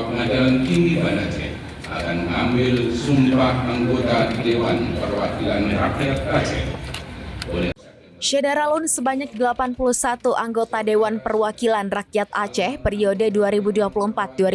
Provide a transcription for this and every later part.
Ketua Pengadilan Tinggi Banda Aceh akan mengambil sumpah anggota Dewan Perwakilan Rakyat Aceh. Syederalun sebanyak 81 anggota Dewan Perwakilan Rakyat Aceh periode 2024-2029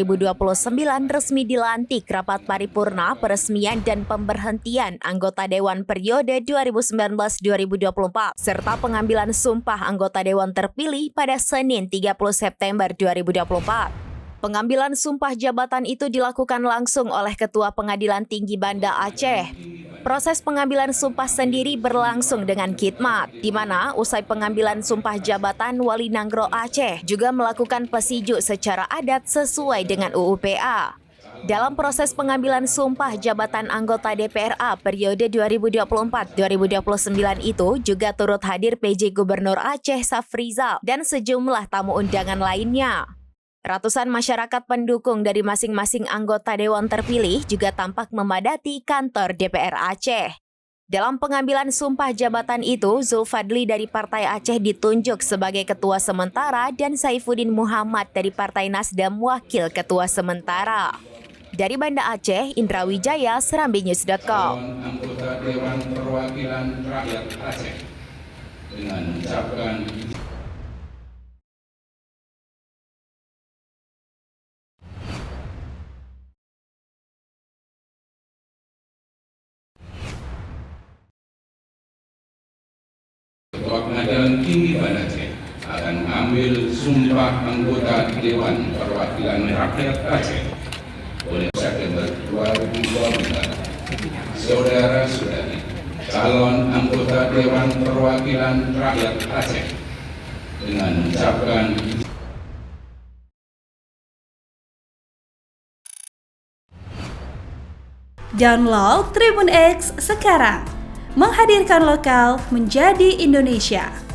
resmi dilantik rapat paripurna peresmian dan pemberhentian anggota Dewan periode 2019-2024 serta pengambilan sumpah anggota Dewan terpilih pada Senin 30 September 2024. Pengambilan sumpah jabatan itu dilakukan langsung oleh Ketua Pengadilan Tinggi Banda Aceh. Proses pengambilan sumpah sendiri berlangsung dengan khidmat, di mana usai pengambilan sumpah jabatan Wali Nanggro Aceh juga melakukan pesiju secara adat sesuai dengan UU-PA. Dalam proses pengambilan sumpah jabatan anggota DPRA periode 2024-2029 itu juga turut hadir PJ Gubernur Aceh Safrizal dan sejumlah tamu undangan lainnya. Ratusan masyarakat pendukung dari masing-masing anggota Dewan terpilih juga tampak memadati kantor DPR Aceh. Dalam pengambilan sumpah jabatan itu, Zulfadli dari Partai Aceh ditunjuk sebagai Ketua Sementara dan Saifuddin Muhammad dari Partai Nasdem Wakil Ketua Sementara. Dari Banda Aceh, Indra Wijaya, serambinews.com. Anggota Dewan Perwakilan Rakyat Aceh dengan mengucapkan Ketua Pengadilan Tinggi Banda Aceh akan mengambil sumpah anggota Dewan Perwakilan Rakyat Aceh oleh September 2024. Saudara-saudari, calon anggota Dewan Perwakilan Rakyat Aceh dengan mengucapkan Download Tribun X sekarang, menghadirkan lokal menjadi Indonesia.